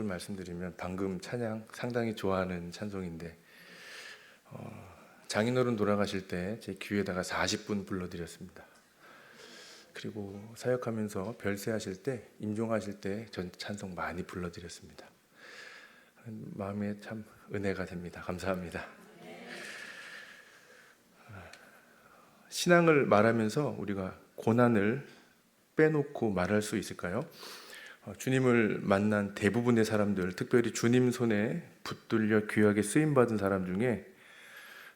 말씀드리면 방금 찬양 상당히 좋아하는 찬송인데 장인어른 돌아가실 때 제 귀에다가 40분 불러드렸습니다. 그리고 사역하면서 별세하실 때, 임종하실 때 전 찬송 많이 불러드렸습니다. 마음에 참 은혜가 됩니다. 감사합니다. 신앙을 말하면서 우리가 고난을 빼놓고 말할 수 있을까요? 주님을 만난 대부분의 사람들, 특별히 주님 손에 붙들려 귀하게 쓰임받은 사람 중에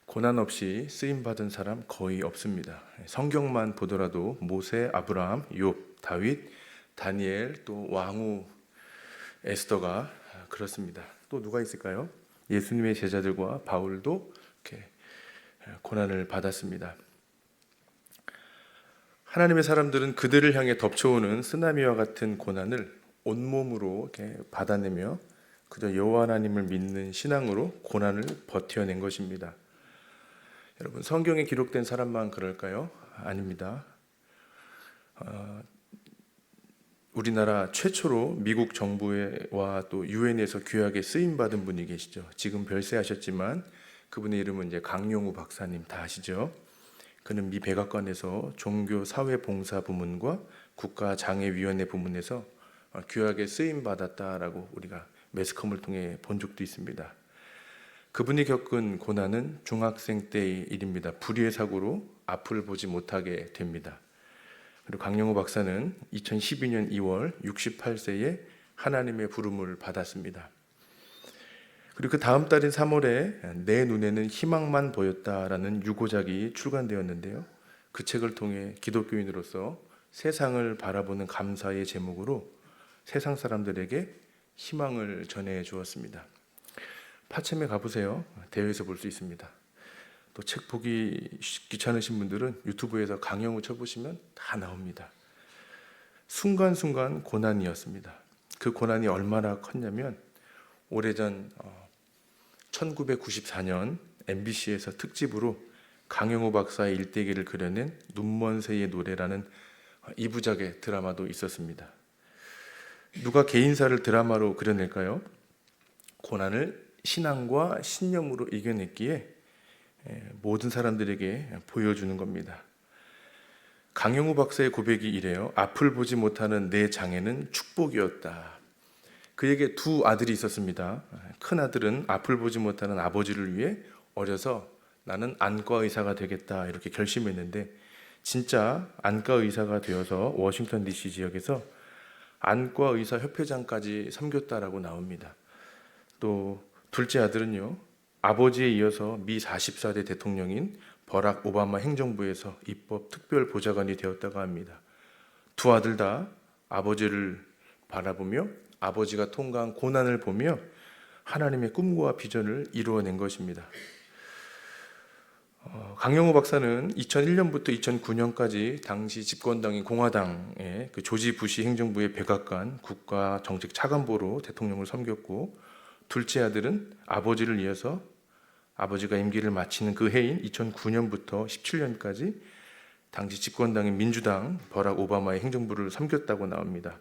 고난 없이 쓰임받은 사람 거의 없습니다. 성경만 보더라도 모세, 아브라함, 욥, 다윗, 다니엘, 또 왕후 에스더가 그렇습니다. 또 누가 있을까요? 예수님의 제자들과 바울도 이렇게 고난을 받았습니다. 하나님의 사람들은 그들을 향해 덮쳐오는 쓰나미와 같은 고난을 온몸으로 이렇게 받아내며 그저 여호와 하나님을 믿는 신앙으로 고난을 버텨낸 것입니다. 여러분, 성경에 기록된 사람만 그럴까요? 아닙니다. 우리나라 최초로 미국 정부와 또 유엔에서 귀하게 쓰임받은 분이 계시죠. 지금 별세하셨지만 그분의 이름은 이제 강용우 박사님 다 아시죠? 그는 미 백악관에서 종교사회봉사 부문과 국가장애위원회 부문에서 귀하게 쓰임받았다라고 우리가 매스컴을 통해 본 적도 있습니다. 그분이 겪은 고난은 중학생 때의 일입니다. 불의의 사고로 앞을 보지 못하게 됩니다. 그리고 강영호 박사는 2012년 2월 68세에 하나님의 부름을 받았습니다. 그리고 그 다음 달인 3월에 내 눈에는 희망만 보였다라는 유고작이 출간되었는데요. 그 책을 통해 기독교인으로서 세상을 바라보는 감사의 제목으로 세상 사람들에게 희망을 전해 주었습니다. 파챔에 가보세요. 대여에서 볼 수 있습니다. 또 책 보기 귀찮으신 분들은 유튜브에서 강영우 쳐보시면 다 나옵니다. 순간순간 고난이었습니다. 그 고난이 얼마나 컸냐면 오래전 1994년 MBC에서 특집으로 강영우 박사의 일대기를 그려낸 눈먼 새의 노래라는 2부작의 드라마도 있었습니다. 누가 개인사를 드라마로 그려낼까요? 고난을 신앙과 신념으로 이겨냈기에 모든 사람들에게 보여주는 겁니다. 강영우 박사의 고백이 이래요. 앞을 보지 못하는 내 장애는 축복이었다. 그에게 두 아들이 있었습니다. 큰 아들은 앞을 보지 못하는 아버지를 위해 어려서 나는 안과 의사가 되겠다 이렇게 결심했는데 진짜 안과 의사가 되어서 워싱턴 DC 지역에서 안과 의사 협회장까지 섬겼다라고 나옵니다. 또 둘째 아들은요, 아버지에 이어서 미 40대 대통령인 버락 오바마 행정부에서 입법 특별 보좌관이 되었다고 합니다. 두 아들 다 아버지를 바라보며 아버지가 통과한 고난을 보며 하나님의 꿈과 비전을 이루어낸 것입니다. 강영우 박사는 2001년부터 2009년까지 당시 집권당인 공화당의 그 조지 부시 행정부의 백악관 국가정책차관보로 대통령을 섬겼고, 둘째 아들은 아버지를 이어서 아버지가 임기를 마치는 그 해인 2009년부터 17년까지 당시 집권당인 민주당 버락 오바마의 행정부를 섬겼다고 나옵니다.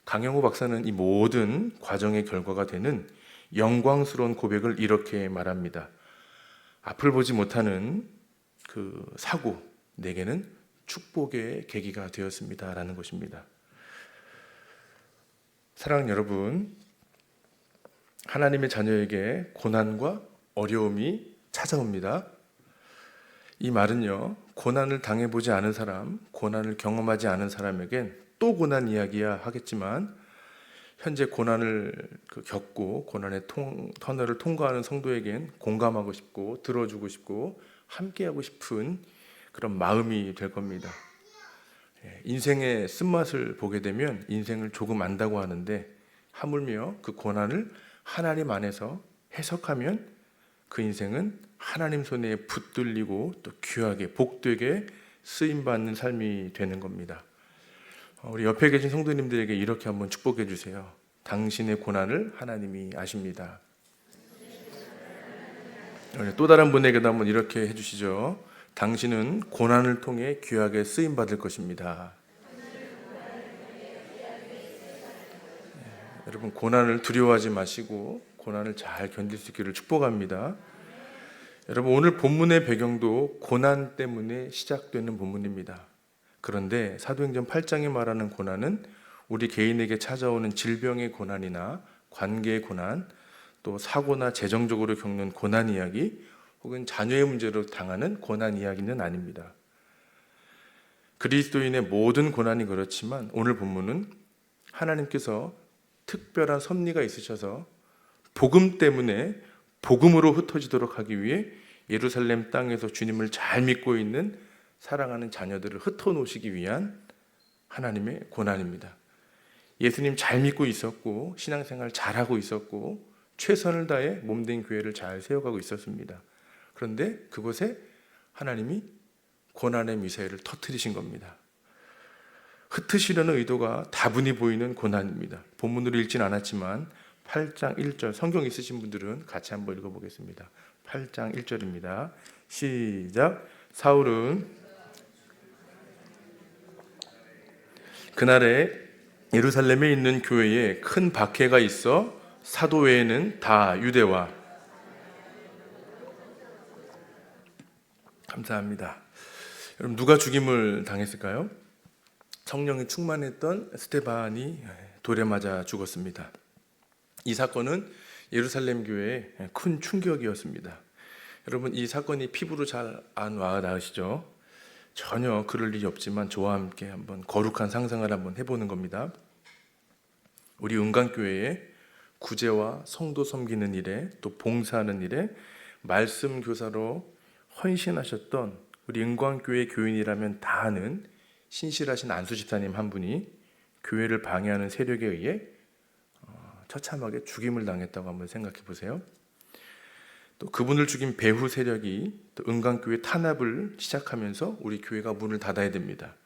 강영우 박사는 이 모든 과정의 결과가 되는 영광스러운 고백을 이렇게 말합니다. 앞을 보지 못하는 그 사고, 내게는 축복의 계기가 되었습니다라는 것입니다. 사랑하는 여러분, 하나님의 자녀에게 고난과 어려움이 찾아옵니다. 이 말은요, 고난을 당해보지 않은 사람, 고난을 경험하지 않은 사람에겐 또 고난 이야기야 하겠지만 현재 고난을 겪고 고난의 터널을 통과하는 성도에겐 공감하고 싶고 들어주고 싶고 함께하고 싶은 그런 마음이 될 겁니다. 인생의 쓴맛을 보게 되면 인생을 조금 안다고 하는데 하물며 그 고난을 하나님 안에서 해석하면 그 인생은 하나님 손에 붙들리고 또 귀하게 복되게 쓰임받는 삶이 되는 겁니다. 우리 옆에 계신 성도님들에게 이렇게 한번 축복해 주세요. 당신의 고난을 하나님이 아십니다. 또 다른 분에게도 한번 이렇게 해주시죠. 당신은 고난을 통해 귀하게 쓰임받을 것입니다. 여러분, 고난을 두려워하지 마시고 고난을 잘 견딜 수 있기를 축복합니다. 여러분, 오늘 본문의 배경도 고난 때문에 시작되는 본문입니다. 그런데 사도행전 8장에 말하는 고난은 우리 개인에게 찾아오는 질병의 고난이나 관계의 고난, 또 사고나 재정적으로 겪는 고난 이야기, 혹은 자녀의 문제로 당하는 고난 이야기는 아닙니다. 그리스도인의 모든 고난이 그렇지만 오늘 본문은 하나님께서 특별한 섭리가 있으셔서 복음 때문에 복음으로 흩어지도록 하기 위해 예루살렘 땅에서 주님을 잘 믿고 있는 사랑하는 자녀들을 흩어놓으시기 위한 하나님의 고난입니다. 예수님 잘 믿고 있었고 신앙생활 잘하고 있었고 최선을 다해 몸된 교회를 잘 세워가고 있었습니다. 그런데 그곳에 하나님이 고난의 미사일을 터뜨리신 겁니다. 흩으시려는 의도가 다분히 보이는 고난입니다. 본문으로 읽진 않았지만 8장 1절, 성경 있으신 분들은 같이 한번 읽어보겠습니다. 8장 1절입니다. 시작. 사울은 그날에 예루살렘에 있는 교회에 큰 박해가 있어 사도 외에는 다 유대와, 감사합니다. 여러분, 누가 죽임을 당했을까요? 성령이 충만했던 스데반이 돌에 맞아 죽었습니다. 이 사건은 예루살렘 교회에 큰 충격이었습니다. 여러분, 이 사건이 피부로 잘 안 와 닿으시죠? 전혀 그럴 일이 없지만 저와 함께 한번 거룩한 상상을 한번 해보는 겁니다. 우리 은강교회에 구제와 성도 섬기는 일에, 또 봉사하는 일에 말씀 교사로 헌신하셨던 우리 은광교회 교인이라면 다 아는 신실하신 안수 집사님 한 분이 교회를 방해하는 세력에 의해 처참하게 죽임을 당했다고 한번 생각해 보세요. 또 그분을 죽인 배후 세력이 또 은광교회 탄압을 시작하면서 우리 교회가 문을 닫아야 됩니다.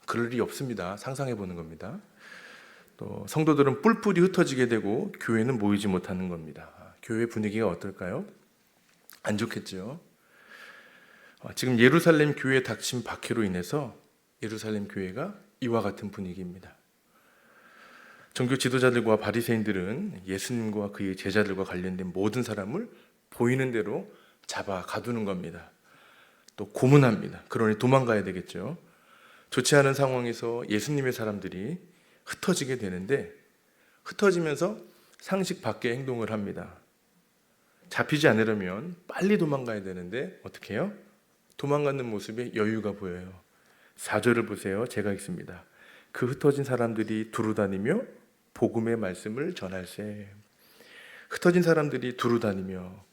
그럴 일이 없습니다. 상상해 보는 겁니다. 또 성도들은 뿔뿔이 흩어지게 되고 교회는 모이지 못하는 겁니다. 교회 분위기가 어떨까요? 안 좋겠죠. 지금 예루살렘 교회에 닥친 박해로 인해서 예루살렘 교회가 이와 같은 분위기입니다. 종교 지도자들과 바리새인들은 예수님과 그의 제자들과 관련된 모든 사람을 보이는 대로 잡아 가두는 겁니다. 또 고문합니다. 그러니 도망가야 되겠죠. 좋지 않은 상황에서 예수님의 사람들이 흩어지게 되는데, 흩어지면서 상식 밖의 행동을 합니다. 잡히지 않으려면 빨리 도망가야 되는데 어떻게 해요? 도망가는 모습에 여유가 보여요. 4절을 보세요. 제가 읽습니다. 그 흩어진 사람들이 두루다니며 복음의 말씀을 전할세. 흩어진 사람들이 두루다니며,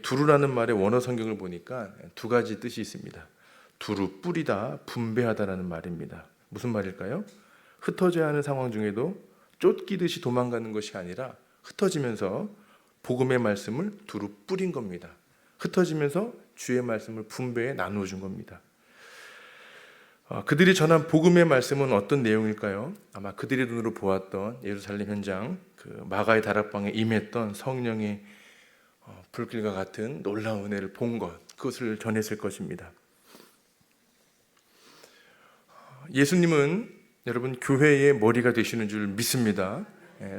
두루라는 말의 원어 성경을 보니까 두 가지 뜻이 있습니다. 두루, 뿌리다, 분배하다라는 말입니다. 무슨 말일까요? 흩어져야 하는 상황 중에도 쫓기듯이 도망가는 것이 아니라 흩어지면서 복음의 말씀을 두루 뿌린 겁니다. 흩어지면서 주의 말씀을 분배해 나누어 준 겁니다. 그들이 전한 복음의 말씀은 어떤 내용일까요? 아마 그들의 눈으로 보았던 예루살렘 현장, 그 마가의 다락방에 임했던 성령의 불길과 같은 놀라운 은혜를 본 것, 그것을 전했을 것입니다. 예수님은 여러분 교회의 머리가 되시는 줄 믿습니다.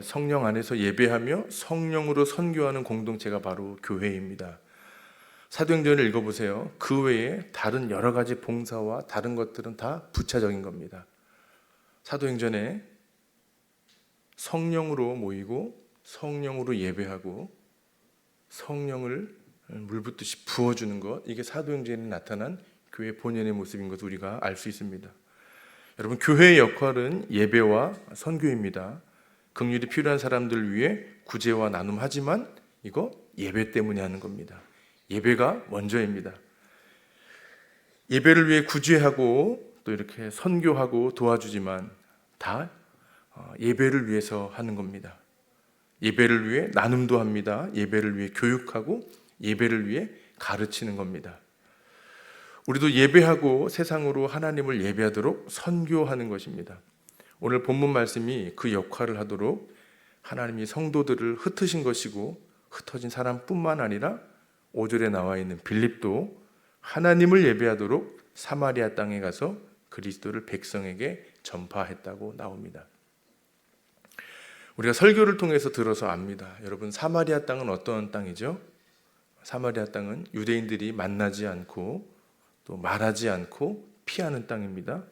성령 안에서 예배하며 성령으로 선교하는 공동체가 바로 교회입니다. 사도행전을 읽어보세요. 그 외에 다른 여러 가지 봉사와 다른 것들은 다 부차적인 겁니다. 사도행전에 성령으로 모이고 성령으로 예배하고 성령을 물붓듯이 부어주는 것, 이게 사도행전에 나타난 교회 본연의 모습인 것을 우리가 알 수 있습니다. 여러분, 교회의 역할은 예배와 선교입니다. 긍휼이 필요한 사람들 위해 구제와 나눔하지만 이거 예배 때문에 하는 겁니다. 예배가 먼저입니다. 예배를 위해 구제하고 또 이렇게 선교하고 도와주지만 다 예배를 위해서 하는 겁니다. 예배를 위해 나눔도 합니다. 예배를 위해 교육하고 예배를 위해 가르치는 겁니다. 우리도 예배하고 세상으로 하나님을 예배하도록 선교하는 것입니다. 오늘 본문 말씀이 그 역할을 하도록 하나님이 성도들을 흩으신 것이고, 흩어진 사람뿐만 아니라 5절에 나와 있는 빌립도 하나님을 예배하도록 사마리아 땅에 가서 그리스도를 백성에게 전파했다고 나옵니다. 우리가 설교를 통해서 들어서 압니다. 여러분, 사마리아 땅은 어떤 땅이죠? 사마리아 땅은 유대인들이 만나지 않고 또 말하지 않고 피하는 땅입니다.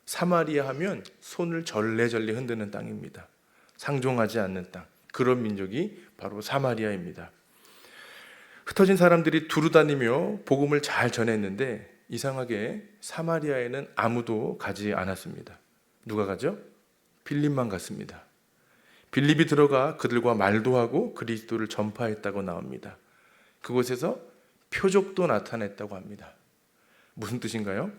사마리아 하면 손을 절레절레 흔드는 땅입니다. 상종하지 않는 땅. 그런 민족이 바로 사마리아입니다. 흩어진 사람들이 두루 다니며 복음을 잘 전했는데 이상하게 사마리아에는 아무도 가지 않았습니다. 누가 가죠? 빌립만 갔습니다. 빌립이 들어가 그들과 말도 하고 그리스도를 전파했다고 나옵니다. 그곳에서 표적도 나타냈다고 합니다. 무슨 뜻인가요?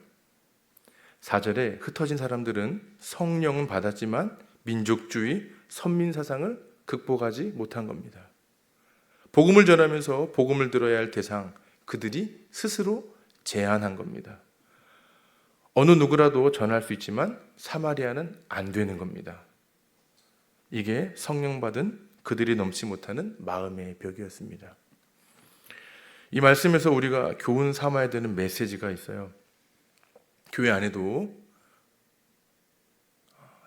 4절에 흩어진 사람들은 성령은 받았지만 민족주의, 선민사상을 극복하지 못한 겁니다. 복음을 전하면서 복음을 들어야 할 대상, 그들이 스스로 제한한 겁니다. 어느 누구라도 전할 수 있지만 사마리아는 안 되는 겁니다. 이게 성령 받은 그들이 넘지 못하는 마음의 벽이었습니다. 이 말씀에서 우리가 교훈 삼아야 되는 메시지가 있어요. 교회 안에도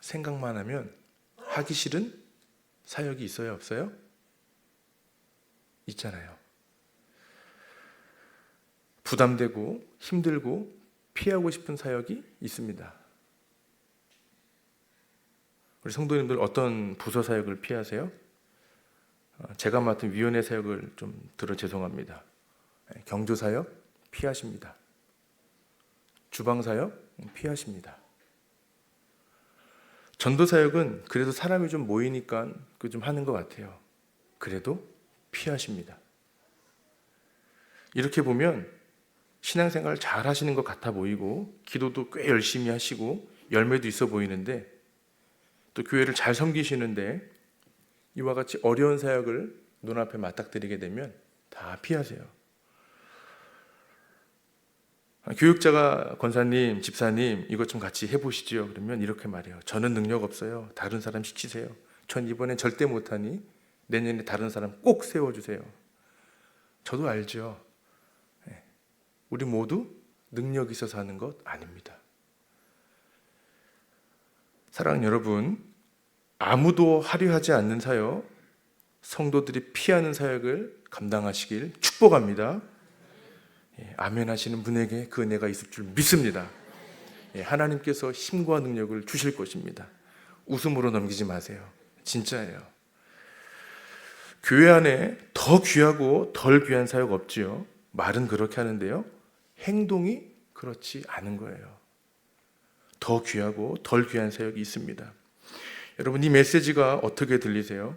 생각만 하면 하기 싫은 사역이 있어요, 없어요? 있잖아요. 부담되고 힘들고 피하고 싶은 사역이 있습니다. 우리 성도님들 어떤 부서 사역을 피하세요? 제가 맡은 위원회 사역을 좀 들어 죄송합니다. 경조 사역 피하십니다. 주방 사역 피하십니다. 전도 사역은 그래도 사람이 좀 모이니까 좀 하는 것 같아요. 그래도 피하십니다. 이렇게 보면 신앙생활 잘 하시는 것 같아 보이고 기도도 꽤 열심히 하시고 열매도 있어 보이는데 또 교회를 잘 섬기시는데 이와 같이 어려운 사역을 눈앞에 맞닥뜨리게 되면 다 피하세요. 교육자가 권사님, 집사님 이것 좀 같이 해보시죠. 그러면 이렇게 말해요. 저는 능력 없어요. 다른 사람 시키세요. 전 이번엔 절대 못하니 내년에 다른 사람 꼭 세워주세요. 저도 알죠. 우리 모두 능력 있어서 하는 것 아닙니다. 사랑하는 여러분, 아무도 하려 하지 않는 사역, 성도들이 피하는 사역을 감당하시길 축복합니다. 아멘 하시는 분에게 그 은혜가 있을 줄 믿습니다. 하나님께서 힘과 능력을 주실 것입니다. 웃음으로 넘기지 마세요. 진짜예요. 교회 안에 더 귀하고 덜 귀한 사역 없지요. 말은 그렇게 하는데요. 행동이 그렇지 않은 거예요. 더 귀하고 덜 귀한 사역이 있습니다. 여러분, 이 메시지가 어떻게 들리세요?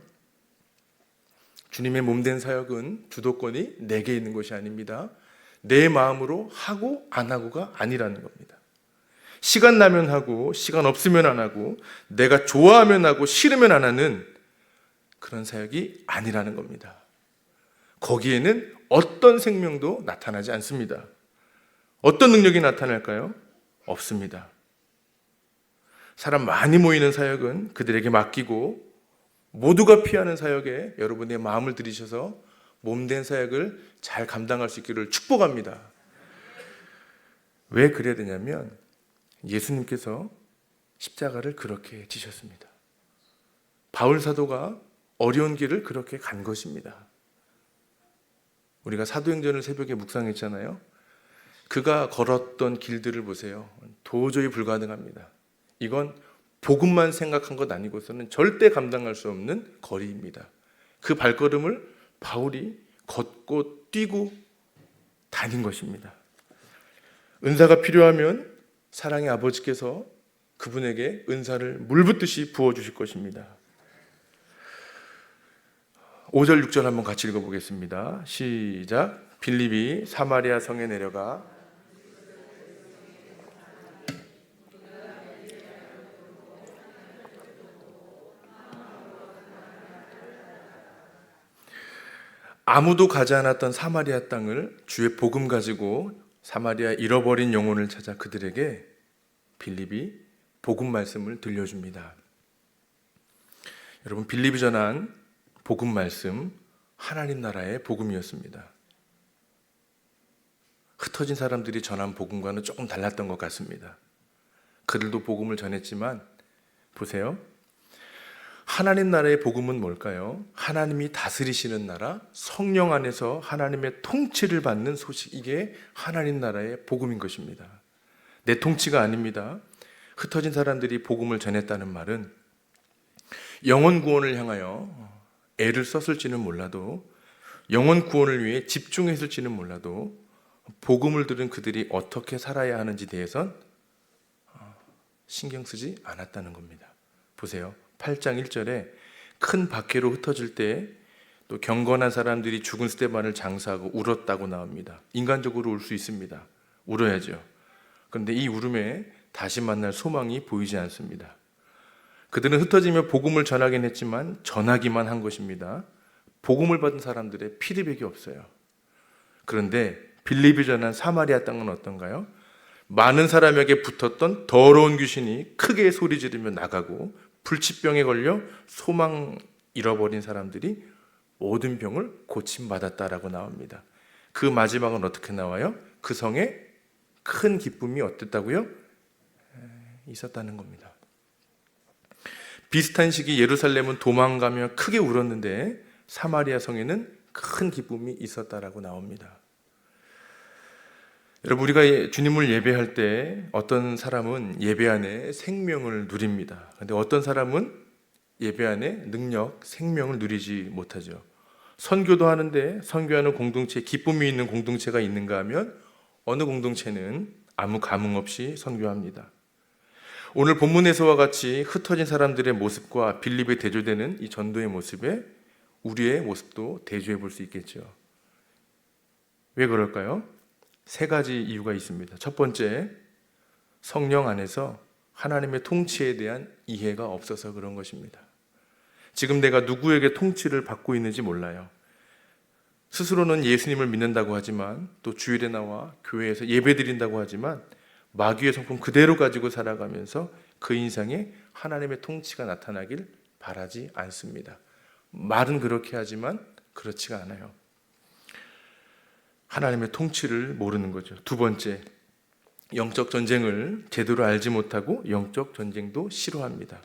주님의 몸된 사역은 주도권이 내게 있는 것이 아닙니다. 내 마음으로 하고 안 하고가 아니라는 겁니다. 시간 나면 하고 시간 없으면 안 하고 내가 좋아하면 하고 싫으면 안 하는 그런 사역이 아니라는 겁니다. 거기에는 어떤 생명도 나타나지 않습니다. 어떤 능력이 나타날까요? 없습니다. 사람 많이 모이는 사역은 그들에게 맡기고 모두가 피하는 사역에 여러분의 마음을 들이셔서 몸된 사역을 잘 감당할 수 있기를 축복합니다. 왜 그래야 되냐면 예수님께서 십자가를 그렇게 지셨습니다. 바울 사도가 어려운 길을 그렇게 간 것입니다. 우리가 사도행전을 새벽에 묵상했잖아요. 그가 걸었던 길들을 보세요. 도저히 불가능합니다. 이건 복음만 생각한 것 아니고서는 절대 감당할 수 없는 거리입니다. 그 발걸음을 바울이 걷고 뛰고 다닌 것입니다. 은사가 필요하면 사랑의 아버지께서 그분에게 은사를 물붓듯이 부어주실 것입니다. 5절 6절 한번 같이 읽어보겠습니다. 시작. 빌립이 사마리아 성에 내려가 아무도 가지 않았던 사마리아 땅을 주의 복음 가지고 사마리아 잃어버린 영혼을 찾아 그들에게 빌립이 복음 말씀을 들려줍니다. 여러분, 빌립이 전한 복음 말씀, 하나님 나라의 복음이었습니다. 흩어진 사람들이 전한 복음과는 조금 달랐던 것 같습니다. 그들도 복음을 전했지만 보세요. 하나님 나라의 복음은 뭘까요? 하나님이 다스리시는 나라, 성령 안에서 하나님의 통치를 받는 소식, 이게 하나님 나라의 복음인 것입니다. 내 통치가 아닙니다. 흩어진 사람들이 복음을 전했다는 말은 영혼 구원을 향하여 애를 썼을지는 몰라도, 영혼 구원을 위해 집중했을지는 몰라도 복음을 들은 그들이 어떻게 살아야 하는지 대해선 신경 쓰지 않았다는 겁니다. 보세요. 8장 1절에 큰 박해로 흩어질 때 또 경건한 사람들이 죽은 스데반을 장사하고 울었다고 나옵니다. 인간적으로 울 수 있습니다. 울어야죠. 그런데 이 울음에 다시 만날 소망이 보이지 않습니다. 그들은 흩어지며 복음을 전하긴 했지만 전하기만 한 것입니다. 복음을 받은 사람들의 피드백이 없어요. 그런데 빌립이 전한 사마리아 땅은 어떤가요? 많은 사람에게 붙었던 더러운 귀신이 크게 소리 지르며 나가고, 불치병에 걸려 소망 잃어버린 사람들이 모든 병을 고침받았다라고 나옵니다. 그 마지막은 어떻게 나와요? 그 성에 큰 기쁨이 어땠다고요? 있었다는 겁니다. 비슷한 시기 예루살렘은 도망가며 크게 울었는데 사마리아 성에는 큰 기쁨이 있었다라고 나옵니다. 여러분, 우리가 주님을 예배할 때 어떤 사람은 예배 안에 생명을 누립니다. 그런데 어떤 사람은 예배 안에 능력, 생명을 누리지 못하죠. 선교도 하는데 선교하는 공동체에 기쁨이 있는 공동체가 있는가 하면 어느 공동체는 아무 감흥 없이 선교합니다. 오늘 본문에서와 같이 흩어진 사람들의 모습과 빌립에 대조되는 이 전도의 모습에 우리의 모습도 대조해 볼 수 있겠죠. 왜 그럴까요? 세 가지 이유가 있습니다. 첫 번째, 성령 안에서 하나님의 통치에 대한 이해가 없어서 그런 것입니다. 지금 내가 누구에게 통치를 받고 있는지 몰라요. 스스로는 예수님을 믿는다고 하지만, 또 주일에 나와 교회에서 예배드린다고 하지만 마귀의 성품 그대로 가지고 살아가면서 그 인생에 하나님의 통치가 나타나길 바라지 않습니다. 말은 그렇게 하지만 그렇지가 않아요. 하나님의 통치를 모르는 거죠. 두 번째, 영적 전쟁을 제대로 알지 못하고 영적 전쟁도 싫어합니다.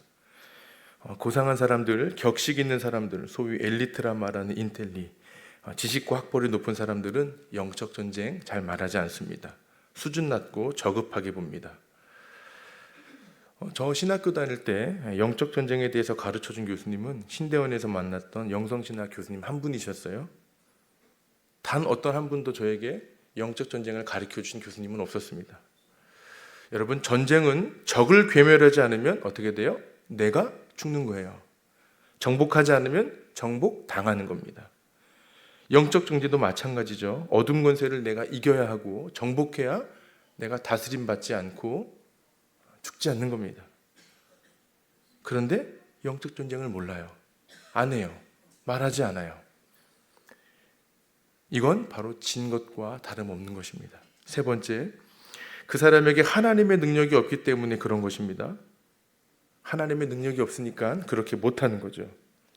고상한 사람들, 격식 있는 사람들, 소위 엘리트라 말하는 인텔리, 지식과 학벌이 높은 사람들은 영적 전쟁 잘 말하지 않습니다. 수준 낮고 저급하게 봅니다. 저 신학교 다닐 때 영적 전쟁에 대해서 가르쳐준 교수님은 신대원에서 만났던 영성신학 교수님 한 분이셨어요. 단 어떤 한 분도 저에게 영적 전쟁을 가르쳐 주신 교수님은 없었습니다. 여러분, 전쟁은 적을 괴멸하지 않으면 어떻게 돼요? 내가 죽는 거예요. 정복하지 않으면 정복당하는 겁니다. 영적 존재도 마찬가지죠. 어둠 권세를 내가 이겨야 하고 정복해야 내가 다스림 받지 않고 죽지 않는 겁니다. 그런데 영적 전쟁을 몰라요. 안 해요. 말하지 않아요. 이건 바로 진 것과 다름없는 것입니다. 세 번째, 그 사람에게 하나님의 능력이 없기 때문에 그런 것입니다. 하나님의 능력이 없으니까 그렇게 못하는 거죠.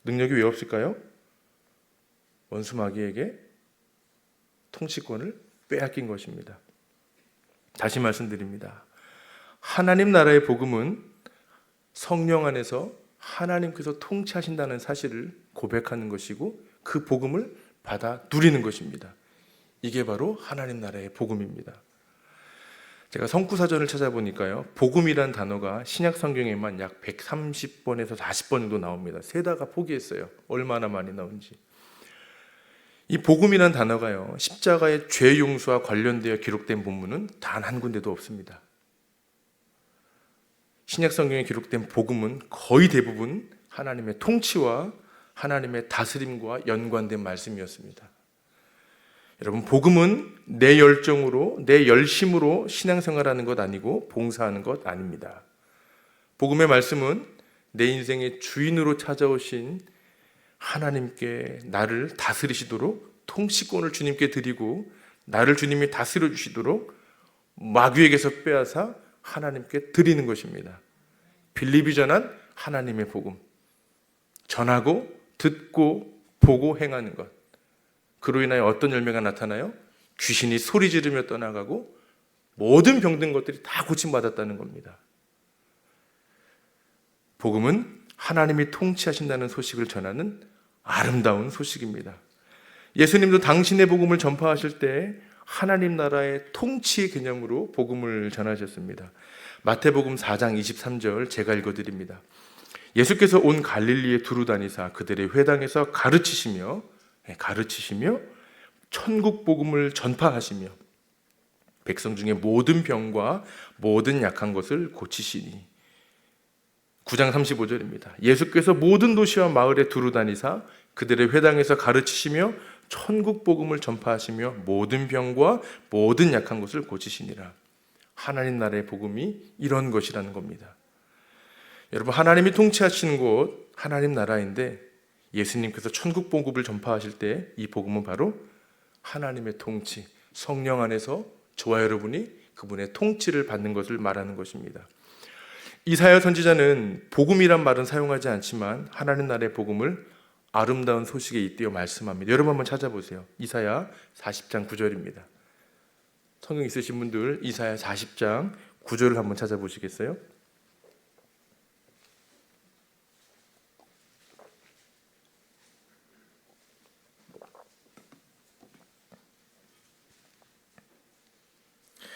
능력이 왜 없을까요? 원수 마귀에게 통치권을 빼앗긴 것입니다. 다시 말씀드립니다. 하나님 나라의 복음은 성령 안에서 하나님께서 통치하신다는 사실을 고백하는 것이고, 그 복음을 받아 누리는 것입니다. 이게 바로 하나님 나라의 복음입니다. 제가 성구사전을 찾아보니까요, 복음이란 단어가 신약 성경에만 약 130번에서 40번 정도 나옵니다. 세다가 포기했어요. 얼마나 많이 나온지. 이 복음이란 단어가요, 십자가의 죄 용서와 관련되어 기록된 본문은 단 한 군데도 없습니다. 신약 성경에 기록된 복음은 거의 대부분 하나님의 통치와 하나님의 다스림과 연관된 말씀이었습니다. 여러분, 복음은 내 열정으로, 내 열심으로 신앙생활하는 것 아니고 봉사하는 것 아닙니다. 복음의 말씀은 내 인생의 주인으로 찾아오신 하나님께 나를 다스리시도록 통치권을 주님께 드리고, 나를 주님이 다스려 주시도록 마귀에게서 빼앗아 하나님께 드리는 것입니다. 빌립이 전한 하나님의 복음, 전하고 듣고 보고 행하는 것, 그로 인하여 어떤 열매가 나타나요? 귀신이 소리 지르며 떠나가고 모든 병든 것들이 다 고침받았다는 겁니다. 복음은 하나님이 통치하신다는 소식을 전하는 아름다운 소식입니다. 예수님도 당신의 복음을 전파하실 때 하나님 나라의 통치 개념으로 복음을 전하셨습니다. 마태복음 4장 23절 제가 읽어드립니다. 예수께서 온 갈릴리에 두루 다니사 그들의 회당에서 가르치시며 천국 복음을 전파하시며 백성 중에 모든 병과 모든 약한 것을 고치시니. 9장 35절입니다. 예수께서 모든 도시와 마을에 두루 다니사 그들의 회당에서 가르치시며 천국 복음을 전파하시며 모든 병과 모든 약한 것을 고치시니라. 하나님 나라의 복음이 이런 것이라는 겁니다. 여러분, 하나님이 통치하시는 곳 하나님 나라인데 예수님께서 천국 복음을 전파하실 때 이 복음은 바로 하나님의 통치, 성령 안에서 저와 여러분이 그분의 통치를 받는 것을 말하는 것입니다. 이사야 선지자는 복음이란 말은 사용하지 않지만 하나님 나라의 복음을 아름다운 소식에 잇대어 말씀합니다. 여러분 한번 찾아보세요. 이사야 40장 9절입니다. 성경 있으신 분들 이사야 40장 9절을 한번 찾아보시겠어요?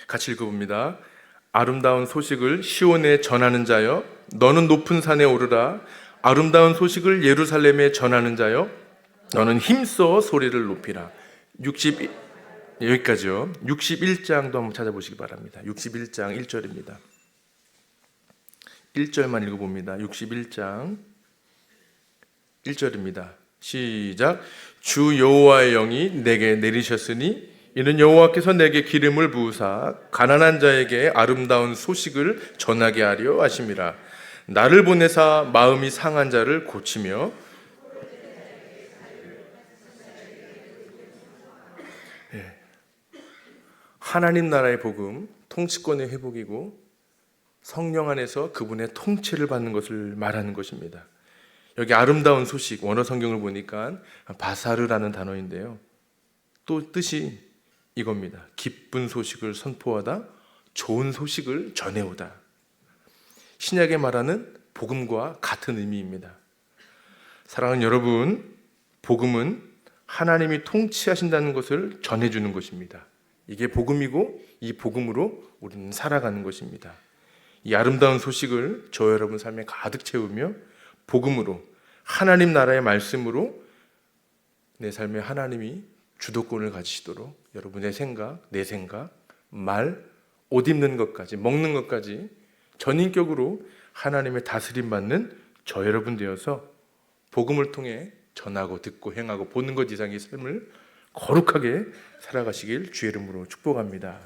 같이 읽어봅니다. 아름다운 소식을 시온에 전하는 자여, 너는 높은 산에 오르라. 아름다운 소식을 예루살렘에 전하는 자여, 너는 힘써 소리를 높이라. 여기까지요. 61장도 한번 찾아보시기 바랍니다. 61장 1절입니다. 1절만 읽어봅니다. 61장 1절입니다. 시작. 주 여호와의 영이 내게 내리셨으니 이는 여호와께서 내게 기름을 부으사 가난한 자에게 아름다운 소식을 전하게 하려 하심이라. 나를 보내사 마음이 상한 자를 고치며 하나님 나라의 복음, 통치권의 회복이고 성령 안에서 그분의 통치를 받는 것을 말하는 것입니다. 여기 아름다운 소식, 원어 성경을 보니까 바사르라는 단어인데요. 또 뜻이 이겁니다. 기쁜 소식을 선포하다, 좋은 소식을 전해오다. 신약에 말하는 복음과 같은 의미입니다. 사랑하는 여러분, 복음은 하나님이 통치하신다는 것을 전해주는 것입니다. 이게 복음이고 이 복음으로 우리는 살아가는 것입니다. 이 아름다운 소식을 저 여러분 삶에 가득 채우며 복음으로 하나님 나라의 말씀으로 내 삶에 하나님이 주도권을 가지시도록 여러분의 생각, 내 생각, 말, 옷 입는 것까지, 먹는 것까지 전인격으로 하나님의 다스림 받는 저 여러분 되어서 복음을 통해 전하고 듣고 행하고 보는 것 이상의 삶을 거룩하게 살아가시길 주의 이름으로 축복합니다.